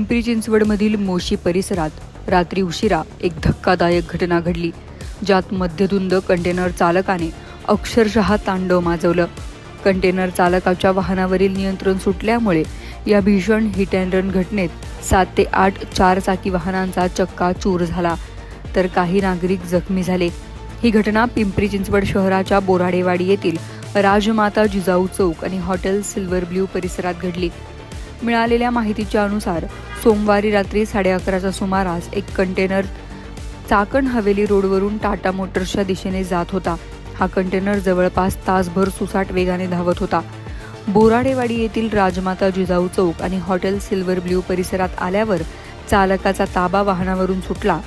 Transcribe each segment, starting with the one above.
पिंपरी चिंचवडमधील मोशी परिसरात रात्री उशिरा एक धक्कादायक घटना घडली, ज्यात मध्यधुंद कंटेनर चालकाने अक्षरशः तांडव माजवलं. कंटेनर चालकाच्या वाहनावरील नियंत्रण सुटल्यामुळे या भीषण हिट अँड रन घटनेत 7 ते 8 चारचाकी वाहनांचा चक्काचूर झाला, तर काही नागरिक जखमी झाले. ही घटना पिंपरी चिंचवड शहराच्या बोराडेवाडी येथील राजमाता जिजाऊ चौक आणि हॉटेल सिल्वर ब्ल्यू परिसरात घडली. मिळालेल्या माहितीच्या अनुसार सोमवारी रात्री 11:30च्या सुमारास एक कंटेनर चाकण हवेली रोडवरून टाटा मोटर्सच्या दिशेने जात होता. हा कंटेनर जवळपास तासभर सुसाट वेगाने धावत होता. बोराडेवाडी येथील राजमाता जिजाऊ चौक आणि हॉटेल सिल्वर ब्ल्यू परिसरात आल्यावर चालकाचा ताबा वाहनावरून सुटला.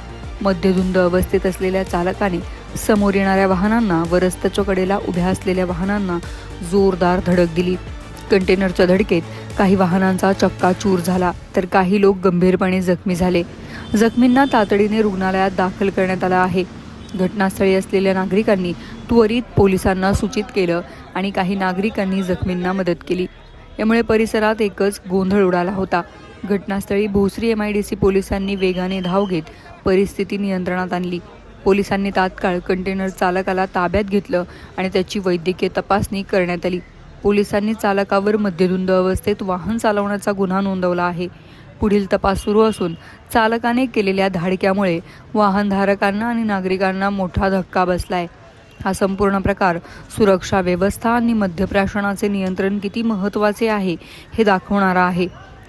मध्यधुंद अवस्थेत असलेल्या चालकाने समोर येणाऱ्या वाहनांना व रस्त्याच्या कडेला उभ्या असलेल्या वाहनांना जोरदार धडक दिली. कंटेनरच्या धडकेत काही वाहनांचा चक्काचूर झाला, तर काही लोक गंभीरपणे जखमी झाले. जखमींना तातडीने रुग्णालयात दाखल करण्यात आलं आहे. घटनास्थळी असलेल्या नागरिकांनी त्वरित पोलिसांना सूचित केलं आणि काही नागरिकांनी जखमींना मदत केली. यामुळे परिसरात एकच गोंधळ उडाला होता. घटनास्थळी भोसरी MIDC पोलिसांनी वेगाने धाव घेत परिस्थिती नियंत्रणात आणली. पोलिसांनी तात्काळ कंटेनर चालकाला ताब्यात घेतलं आणि त्याची वैद्यकीय तपासणी करण्यात आली. पोलिसांनी चालकावर मध्यधुंद अवस्थेत वाहन चालवण्याचा गुन्हा नोंदवला आहे. पुढील तपास सुरू असून चालकाने केलेल्या धाडक्यामुळे वाहनधारकांना आणि नागरिकांना मोठा धक्का बसलाय. हा संपूर्ण प्रकार सुरक्षा व्यवस्था आणि मद्यप्राशनाचे नियंत्रण किती महत्त्वाचे आहे हे दाखवणारा आहे.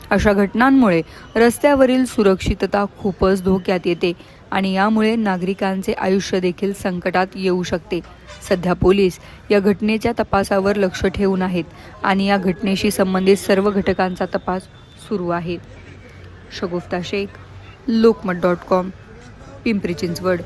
अशा घटनांमुळे रस्त्यावरील सुरक्षितता खूपच धोक्यात येते आणि यामुळे नागरिकांचे आयुष्य देखील संकटात येऊ शकते. सध्या पोलीस या घटनेच्या तपासावर लक्ष ठेवून आहेत आणि या घटनेशी संबंधित सर्व घटकांचा तपास सुरू आहे. शगुफ्ता शेख, लोकमत.com, पिंपरी चिंचवड.